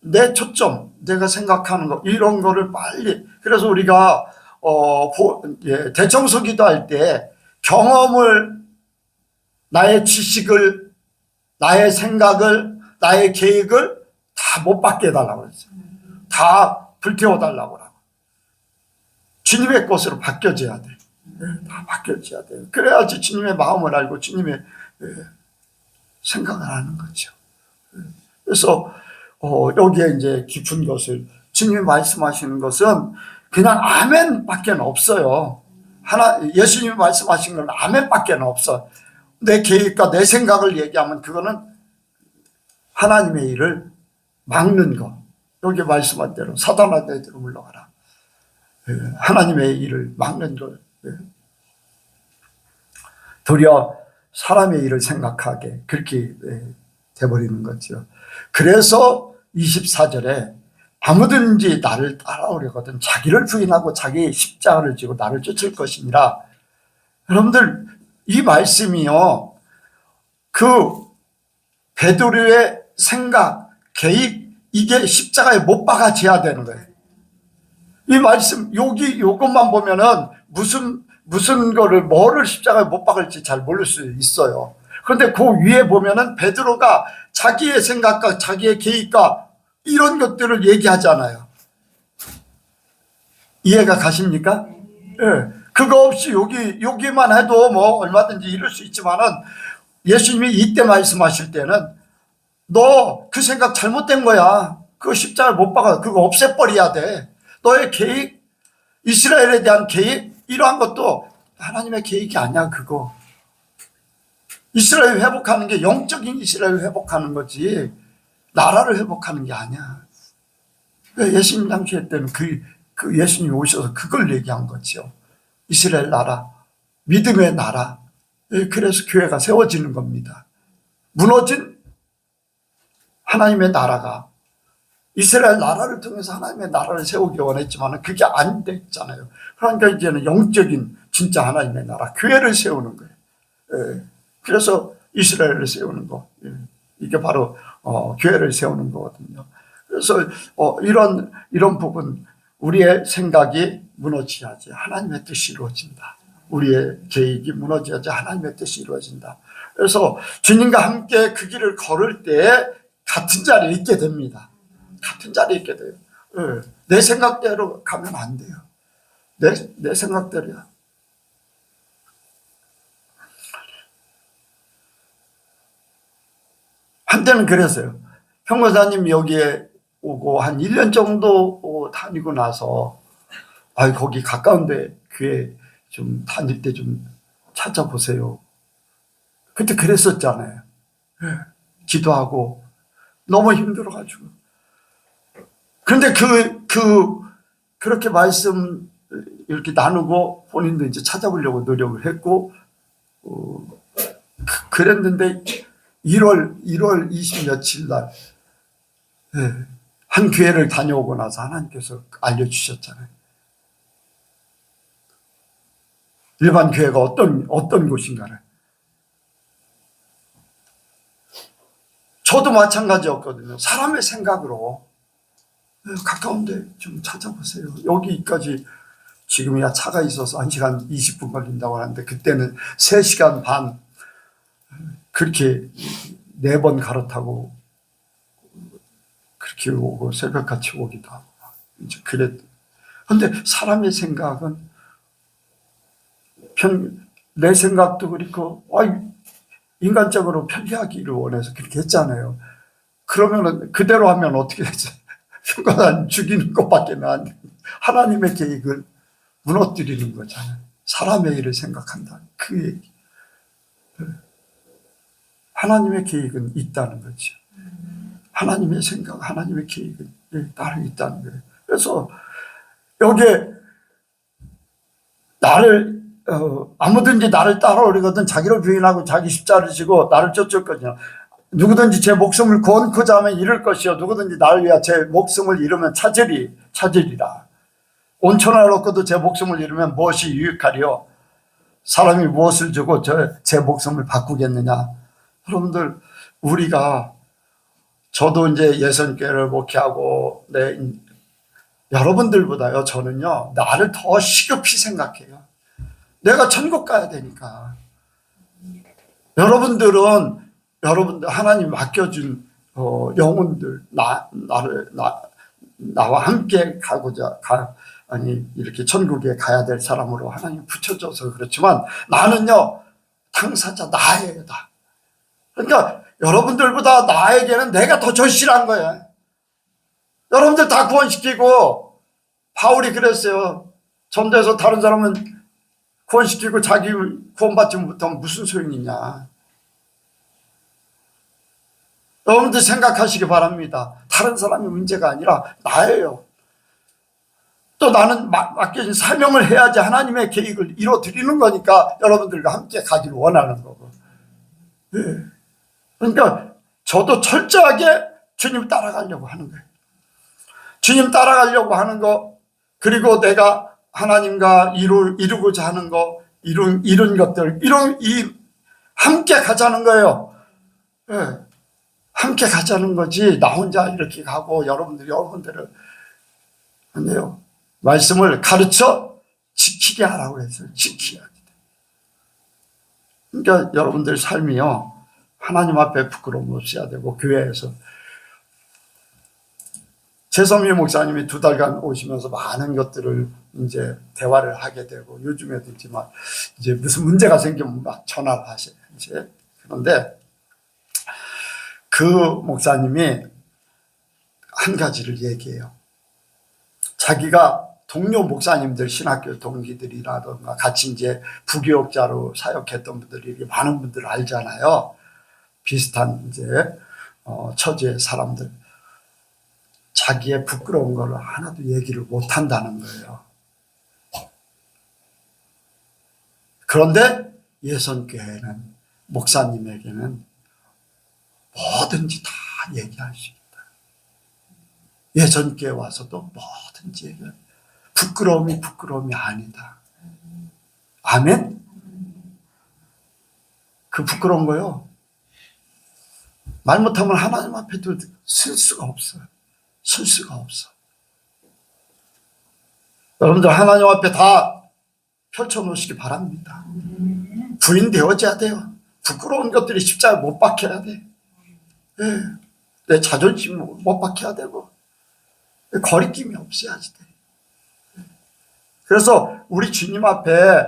내 초점, 내가 생각하는 거, 이런 거를 빨리. 그래서 우리가 대청소 기도할 때 경험을, 나의 지식을, 나의 생각을, 나의 계획을 다 못 받게 해달라고 그랬어요. 다 불태워달라고 하고. 주님의 것으로 바뀌어져야 돼. 다 바뀌어져야 돼. 그래야지 주님의 마음을 알고 주님의 생각을 하는 거죠. 그래서 여기에 이제 깊은 것을, 주님이 말씀하시는 것은 그냥 아멘밖에 없어요. 예수님이 말씀하신 건 아멘밖에 없어. 내 계획과 내 생각을 얘기하면 그거는 하나님의 일을 막는 거. 여기 말씀한 대로 사단아 너희들로 물러가라. 하나님의 일을 막는 걸, 도리어 사람의 일을 생각하게, 그렇게 돼버리는 거죠. 그래서 24절에 아무든지 나를 따라오려거든 자기를 부인하고 자기 십자가를 지고 나를 쫓을 것이니라. 여러분들, 이 말씀이요, 그 베드로의 생각, 계획, 이게 십자가에 못 박아져야 되는 거예요. 이 말씀, 요것만 보면은 뭐를 십자가에 못 박을지 잘 모를 수 있어요. 그런데 그 위에 보면은 베드로가 자기의 생각과 자기의 계획과 이런 것들을 얘기하잖아요. 이해가 가십니까? 예. 그거 없이 여기만 해도 뭐 얼마든지 이룰 수 있지만은, 예수님이 이때 말씀하실 때는 너 그 생각 잘못된 거야. 그거 십자가에 못 박아. 그거 없애버려야 돼. 너의 계획, 이스라엘에 대한 계획, 이러한 것도 하나님의 계획이 아니야. 그거 이스라엘 회복하는 게 영적인 이스라엘 회복하는 거지 나라를 회복하는 게 아니야. 예수님 당시에 때는 그 예수님이 오셔서 그걸 얘기한 거죠. 이스라엘 나라, 믿음의 나라. 그래서 교회가 세워지는 겁니다. 무너진 하나님의 나라가 이스라엘 나라를 통해서 하나님의 나라를 세우기 원했지만 그게 안 됐잖아요. 그러니까 이제는 영적인 진짜 하나님의 나라, 교회를 세우는 거예요. 그래서 이스라엘을 세우는 거. 이게 바로 교회를 세우는 거거든요. 그래서 이런 부분 우리의 생각이 무너져야지 하나님의 뜻이 이루어진다. 우리의 계획이 무너져야지 하나님의 뜻이 이루어진다. 그래서 주님과 함께 그 길을 걸을 때 같은 자리에 있게 됩니다. 같은 자리에 있게 돼요. 내 생각대로 가면 안 돼요. 내 생각대로야. 한때는 그랬어요. 형무사님 여기에 오고 한 1년 정도 다니고 나서 거기 가까운데 교회 좀 다닐 때 좀 찾아보세요. 그때 그랬었잖아요. 기도하고 너무 힘들어가지고. 그런데 그렇게 말씀 이렇게 나누고 본인도 이제 찾아보려고 노력을 했고 그랬는데 1월 20 며칠 날 한 교회를 다녀오고 나서 하나님께서 알려주셨잖아요. 일반 교회가 어떤 곳인가를. 저도 마찬가지였거든요. 사람의 생각으로 가까운데 좀 찾아보세요. 여기까지 지금이야 차가 있어서 1시간 20분 걸린다고 하는데 그때는 3시간 반 그렇게 4번 갈아타고 그렇게 오고 새벽같이 오기도 하고 이제 그랬. 근데 사람의 생각은 내 생각도 그렇고 인간적으로 편리하기를 원해서 그렇게 했잖아요. 그러면은 그대로 하면 어떻게 되지? 평가는 죽이는 것밖에 안 돼. 하나님의 계획을 무너뜨리는 거잖아요. 사람의 일을 생각한다. 그 얘기. 하나님의 계획은 있다는 거죠. 하나님의 생각, 하나님의 계획은 따로 있다는 거예요. 그래서 여기에 나를 아무든지 나를 따라오려거든 자기를 부인하고 자기 십자를 지고 나를 쫓을거니와 누구든지 제 목숨을 구원코자 하면 잃을 것이요 누구든지 나를 위하여 제 목숨을 잃으면 찾으리라. 온천을 얻고도 제 목숨을 잃으면 무엇이 유익하리요? 사람이 무엇을 주고 제 목숨을 바꾸겠느냐? 여러분들 저도 이제 예선교회를 목회하고 여러분들보다요 저는요 나를 더 시급히 생각해요. 내가 천국 가야 되니까. 여러분들 하나님 맡겨준 영혼들 나와 함께 이렇게 천국에 가야 될 사람으로 하나님 붙여줘서 그렇지만 나는요 당사자 나예요. 나. 그러니까 여러분들보다 나에게는 내가 더 절실한 거예요. 여러분들 다 구원시키고 바울이 그랬어요. 전도해서 다른 사람은 구원시키고 자기 구원받지 못하면 무슨 소용이냐. 여러분들 생각하시기 바랍니다. 다른 사람이 문제가 아니라 나예요. 또 나는 맡겨진 사명을 해야지 하나님의 계획을 이루어드리는 거니까 여러분들과 함께 가기를 원하는 거고. 네. 그러니까 저도 철저하게 주님 따라가려고 하는 거예요. 주님 따라가려고 하는 거, 그리고 내가 하나님과 이루고자 하는 거, 이룬 것들, 함께 가자는 거예요. 네. 함께 가자는 거지, 나 혼자 이렇게 가고, 여러분들을, 아니에요. 말씀을 가르쳐 지키게 하라고 했어요. 지키게 하게 돼. 그러니까 여러분들 삶이요. 하나님 앞에 부끄러움 없어야 되고, 교회에서. 최선미 목사님이 2달간 오시면서 많은 것들을 이제 대화를 하게 되고, 요즘에도 있지만, 이제 무슨 문제가 생기면 막 전화를 하셔요. 이제. 그런데 그 목사님이 한 가지를 얘기해요. 자기가 동료 목사님들, 신학교 동기들이라든가 같이 이제 부교육자로 사역했던 분들이 많은 분들 알잖아요. 비슷한 이제 처지의 사람들. 자기의 부끄러운 걸 하나도 얘기를 못 한다는 거예요. 그런데 예선교회는, 목사님에게는 뭐든지 다 얘기할 수 있다. 예선교회 와서도 뭐든지 얘기할 수 있다. 부끄러움이 아니다. 아멘? 그 부끄러운 거요. 말 못하면 하나님 앞에도 쓸 수가 없어요. 쓸 수가 없어. 여러분들 하나님 앞에 다 펼쳐놓으시기 바랍니다. 부인되어져야 돼요. 부끄러운 것들이 십자가에 못 박혀야 돼. 네. 내 자존심 못 박혀야 되고 거리낌이 없어야지 돼. 그래서 우리 주님 앞에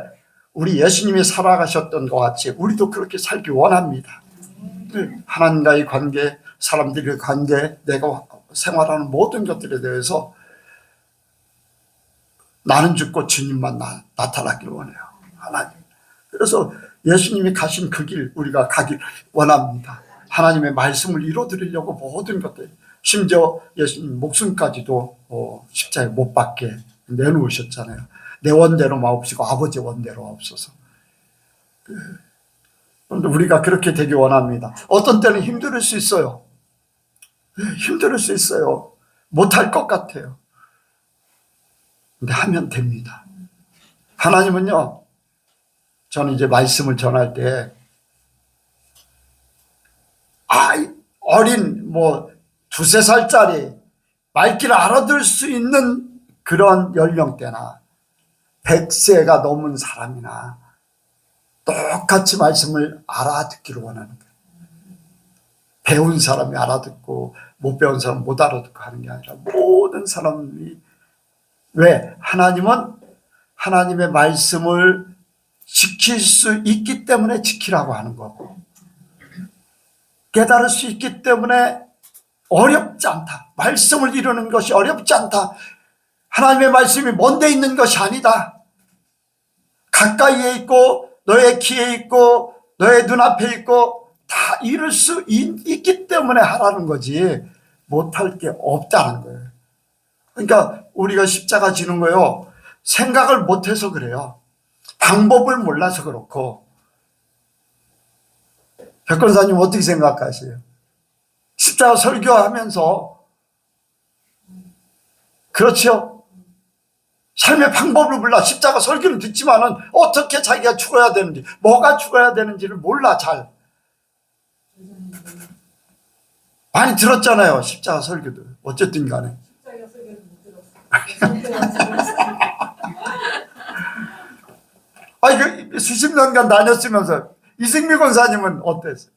우리 예수님이 살아가셨던 것 같이 우리도 그렇게 살기 원합니다. 하나님과의 관계, 사람들의 관계, 내가 생활하는 모든 것들에 대해서 나는 죽고 주님만 나타나길 원해요. 하나님. 그래서 예수님이 가신 그 길 우리가 가길 원합니다. 하나님의 말씀을 이루어드리려고 모든 것들, 심지어 예수님 목숨까지도 십자가에 못 박게 내놓으셨잖아요. 내 원대로 마옵시고 아버지 원대로 없어서. 그런데 우리가 그렇게 되기 원합니다. 어떤 때는 힘들 수 있어요. 힘들 수 있어요. 못할 것 같아요. 근데 하면 됩니다. 하나님은요, 저는 이제 말씀을 전할 때, 어린, 두세 살짜리, 말귀를 알아들 수 있는 그런 연령대나, 100세가 넘은 사람이나, 똑같이 말씀을 알아듣기를 원하는 거예요. 배운 사람이 알아듣고, 못 배운 사람 못 알아듣고 하는 게 아니라, 모든 사람이, 왜? 하나님은 하나님의 말씀을 지킬 수 있기 때문에 지키라고 하는 거고, 깨달을 수 있기 때문에 어렵지 않다. 말씀을 이루는 것이 어렵지 않다. 하나님의 말씀이 먼데 있는 것이 아니다. 가까이에 있고 너의 귀에 있고 너의 눈앞에 있고 다 이룰 수 있기 때문에 하라는 거지 못할 게 없다는 거예요. 그러니까 우리가 십자가 지는 거요, 생각을 못해서 그래요. 방법을 몰라서 그렇고. 백권사님 어떻게 생각하세요? 십자가 설교하면서, 그렇죠? 삶의 방법을 몰라. 십자가 설교는 듣지만은 어떻게 자기가 죽어야 되는지, 뭐가 죽어야 되는지를 몰라. 잘 많이 들었잖아요, 십자가 설교도. 어쨌든 간에 수십 년간 다녔으면서. 이승미 권사님은 어땠어요?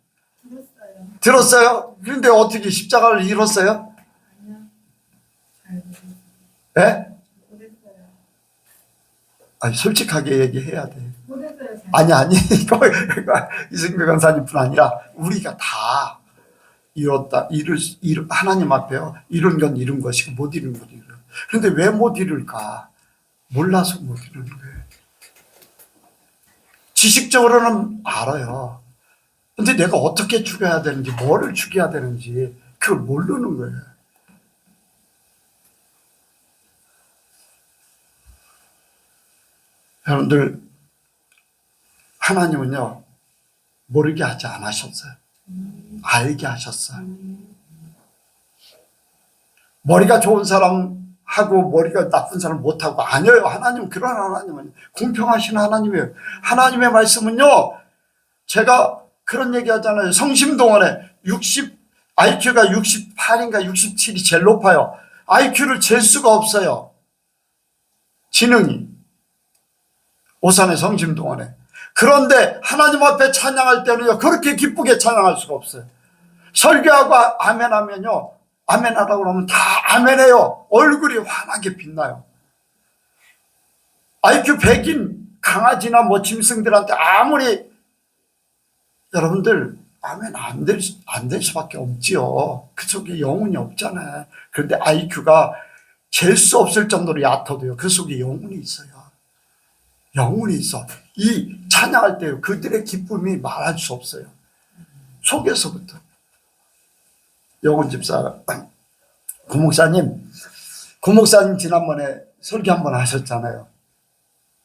들었어요? 그런데 어떻게 십자가를 잃었어요? 예? 솔직하게 얘기해야 돼. 아니, 이승미 권사님뿐 아니라 우리가 다 이뤘다. 하나님 앞에요. 이룬 건 이룬 것이고 못 이룬 건 이룬. 그런데 왜 못 이룰까? 몰라서 못 이루는 거예요. 지식적으로는 알아요. 근데 내가 어떻게 죽여야 되는지, 뭐를 죽여야 되는지 그걸 모르는 거예요. 여러분들, 하나님은요, 모르게 하지 않으셨어요. 알게 하셨어요. 머리가 좋은 사람하고 머리가 나쁜 사람 못하고, 아니에요. 하나님은 그런 하나님은 공평하신 하나님이에요. 하나님의 말씀은요, 제가 그런 얘기 하잖아요. 성심동원에 IQ가 68인가 67이 제일 높아요. IQ를 잴 수가 없어요. 지능이. 오산의 성심동원에. 그런데 하나님 앞에 찬양할 때는요, 그렇게 기쁘게 찬양할 수가 없어요. 설교하고 아멘하면요, 아멘하라고 하면 다 아멘해요. 얼굴이 환하게 빛나요. IQ 100인 강아지나 짐승들한테 아무리, 여러분들 아멘 안 될 수밖에 없지요. 그 속에 영혼이 없잖아요. 그런데 IQ가 잴 수 없을 정도로 얕아도요. 그 속에 영혼이 있어요. 영혼이 있어. 이 찬양할 때 그들의 기쁨이 말할 수 없어요. 속에서부터. 영혼 집사, 구목사님 지난번에 설교 한번 하셨잖아요.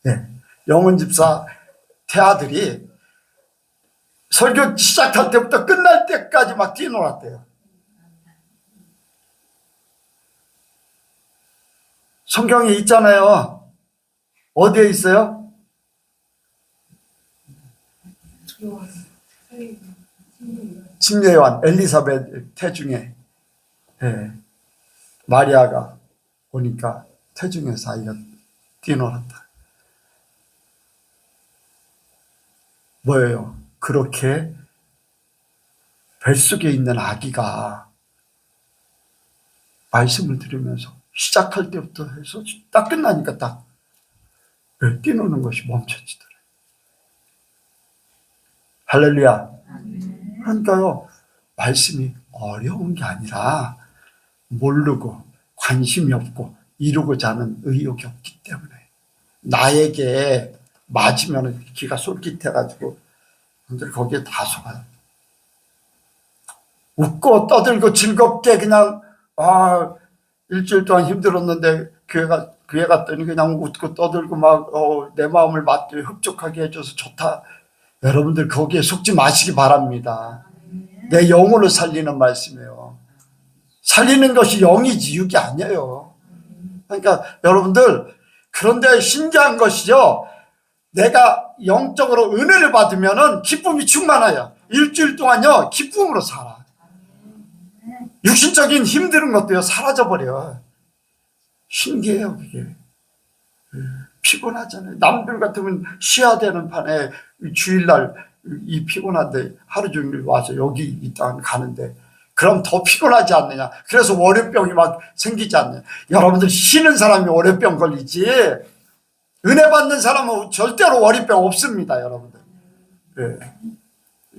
예. 영혼 집사 태아들이 설교 시작할 때부터 끝날 때까지 막 뛰놀았대요. 성경에 있잖아요. 어디에 있어요? 침례요한 엘리사벳 태중에, 예, 마리아가 오니까 태중에서 아이가 뛰놀았다. 뭐예요? 그렇게 뱃속에 있는 아기가 말씀을 들으면서 시작할 때부터 해서 딱 끝나니까 딱 뛰노는 것이 멈춰지더래요. 할렐루야. 그러니까요, 말씀이 어려운 게 아니라 모르고 관심이 없고 이루고자 하는 의욕이 없기 때문에, 나에게 맞으면 기가 솔깃해가지고 분들 거기에 다 속아요. 웃고 떠들고 즐겁게 그냥 일주일 동안 힘들었는데 교회 갔더니 그냥 웃고 떠들고 막 내 마음을 흡족하게 해줘서 좋다. 여러분들 거기에 속지 마시기 바랍니다. 내 영혼을 살리는 말씀이에요. 살리는 것이 영이지 육이 아니에요. 그러니까 여러분들, 그런데 신기한 것이요, 내가 영적으로 은혜를 받으면은 기쁨이 충만해요. 일주일 동안요 기쁨으로 살아. 육신적인 힘든 것도요 사라져버려. 신기해요 그게. 피곤하잖아요. 남들 같으면 쉬어야 되는 판에 주일날 이 피곤한데 하루 종일 와서 여기 있다 가는데, 그럼 더 피곤하지 않느냐. 그래서 월요병이 막 생기지 않느냐. 여러분들 쉬는 사람이 월요병 걸리지, 은혜 받는 사람은 절대로 월요병 없습니다. 여러분들. 예.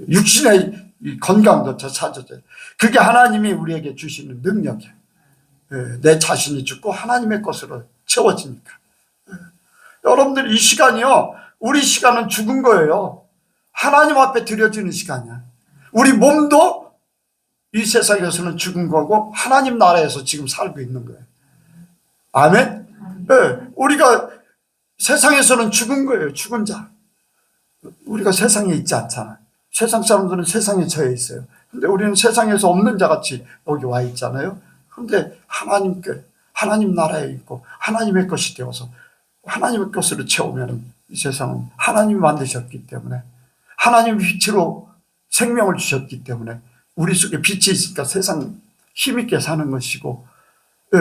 육신의 건강도 찾아져요. 그게 하나님이 우리에게 주시는 능력이에요. 예. 내 자신이 죽고 하나님의 것으로 채워지니까. 예. 여러분들 이 시간이요, 우리 시간은 죽은 거예요. 하나님 앞에 드려지는 시간이야. 우리 몸도 이 세상에서는 죽은 거고 하나님 나라에서 지금 살고 있는 거예요. 아멘? 네, 우리가 세상에서는 죽은 거예요. 죽은 자. 우리가 세상에 있지 않잖아. 세상 사람들은 세상에 처해 있어요. 근데 우리는 세상에서 없는 자 같이 여기 와 있잖아요. 그런데 하나님께, 하나님 나라에 있고 하나님의 것이 되어서 하나님의 것으로 채우면 이 세상은 하나님이 만드셨기 때문에, 하나님의 빛으로 생명을 주셨기 때문에 우리 속에 빛이 있으니까 세상 힘있게 사는 것이고, 예,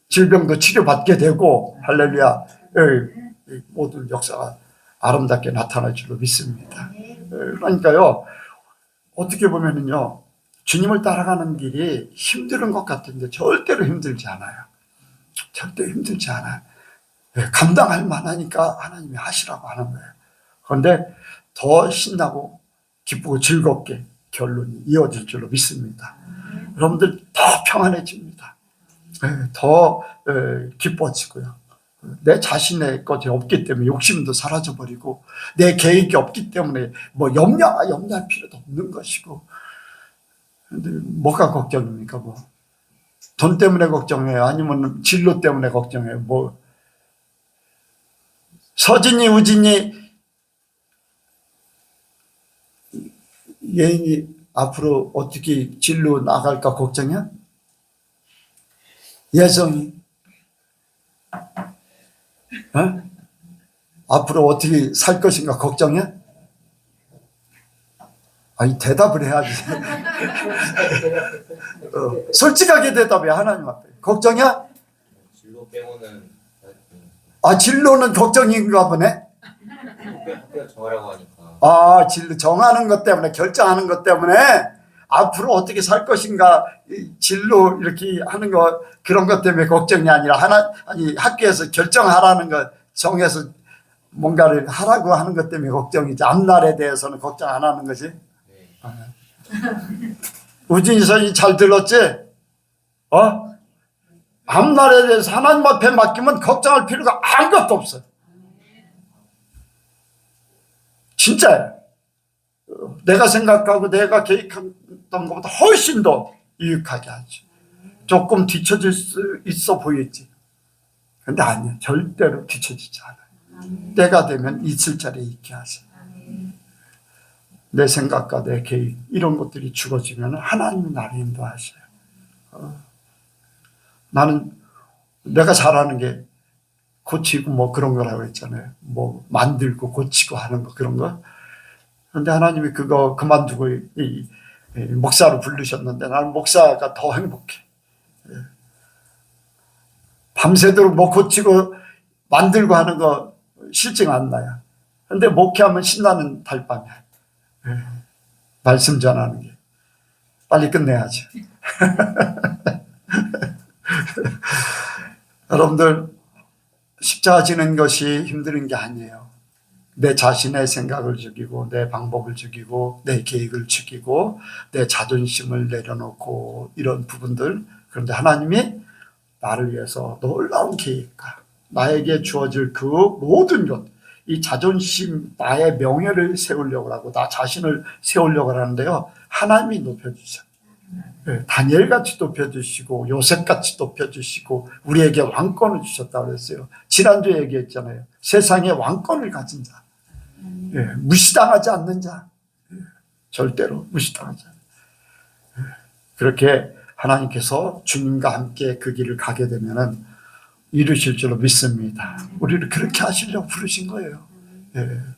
질병도 치료받게 되고, 할렐루야, 예, 모든 역사가 아름답게 나타날 줄로 믿습니다. 예, 그러니까요, 어떻게 보면은요, 주님을 따라가는 길이 힘든 것 같은데 절대로 힘들지 않아요. 절대 힘들지 않아요. 예, 감당할 만하니까 하나님이 하시라고 하는 거예요. 그런데 더 신나고 기쁘고 즐겁게 결론이 이어질 줄로 믿습니다. 여러분들 더 평안해집니다. 더 기뻐지고요. 내 자신의 것이 없기 때문에 욕심도 사라져버리고, 내 계획이 없기 때문에 뭐 염려할 필요도 없는 것이고. 근데 뭐가 걱정입니까? 뭐 돈 때문에 걱정해요? 아니면 진로 때문에 걱정해요? 뭐 서진이 우진이 예인이 앞으로 어떻게 진로 나갈까 걱정이야? 예성이 앞으로 어떻게 살 것인가 걱정이야? 아니 대답을 해야지. 솔직하게 대답해. 하나님 앞에 걱정이야? 진로 빼고는. 진로는 걱정인가 보네. 학교 정하라고 하니까. 진로 정하는 것 때문에, 결정하는 것 때문에 앞으로 어떻게 살 것인가, 진로 이렇게 하는 거, 그런 것 때문에 걱정이 아니라 학교에서 결정하라는 거 정해서 뭔가를 하라고 하는 것 때문에 걱정이지, 앞날에 대해서는 걱정 안 하는 거지. 네. 우진이 선이 잘 들었지? 앞날에 대해서 하나님 앞에 맡기면 걱정할 필요가 아무것도 없어요. 진짜예요. 내가 생각하고 내가 계획했던 것보다 훨씬 더 유익하게 하죠. 조금 뒤처질 수 있어 보이지. 근데 아니요. 절대로 뒤처지지 않아요. 때가 되면 있을 자리에 있게 하세요. 내 생각과 내 계획 이런 것들이 죽어지면 하나님이 나를 인도하셔요. 나는 내가 잘하는 게 고치고 뭐 그런 거라고 했잖아요. 뭐 만들고 고치고 하는 거 그런 거. 그런데 하나님이 그거 그만두고 이 목사로 부르셨는데 나는 목사가 더 행복해. 밤새도록 뭐 고치고 만들고 하는 거 실증 안 나요. 근데 목회하면 신나는 달밤이야. 말씀 전하는 게. 빨리 끝내야죠. 여러분들 십자가 지는 것이 힘든 게 아니에요. 내 자신의 생각을 죽이고 내 방법을 죽이고 내 계획을 죽이고 내 자존심을 내려놓고 이런 부분들. 그런데 하나님이 나를 위해서 놀라운 계획과 나에게 주어질 그 모든 것, 이 자존심, 나의 명예를 세우려고 하고 나 자신을 세우려고 하는데요. 하나님이 높여주셔요. 다니엘같이 높여주시고 요셉같이 높여주시고 우리에게 왕권을 주셨다고 그랬어요. 지난주에 얘기했잖아요. 세상에 왕권을 가진 자, 무시당하지 않는 자, 절대로 무시당하지 않는. 그렇게 하나님께서 주님과 함께 그 길을 가게 되면은 이루실 줄로 믿습니다. 우리를 그렇게 하시려고 부르신 거예요.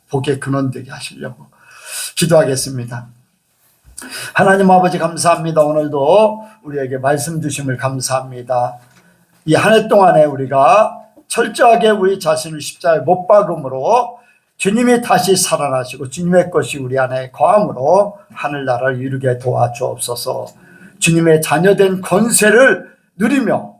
복의 근원되게 하시려고. 기도하겠습니다. 하나님 아버지 감사합니다. 오늘도 우리에게 말씀 주심을 감사합니다. 이 한 해 동안에 우리가 철저하게 우리 자신을 십자가에 못 박음으로 주님이 다시 살아나시고 주님의 것이 우리 안에 거함으로 하늘나라를 이루게 도와주옵소서. 주님의 자녀된 권세를 누리며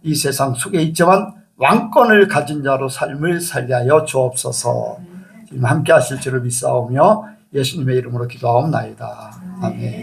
이 세상 속에 있지만 왕권을 가진 자로 삶을 살게 주옵소서. 지금 함께 하실 줄을 믿사오며 예수님의 이름으로 기도하옵나이다. 아멘.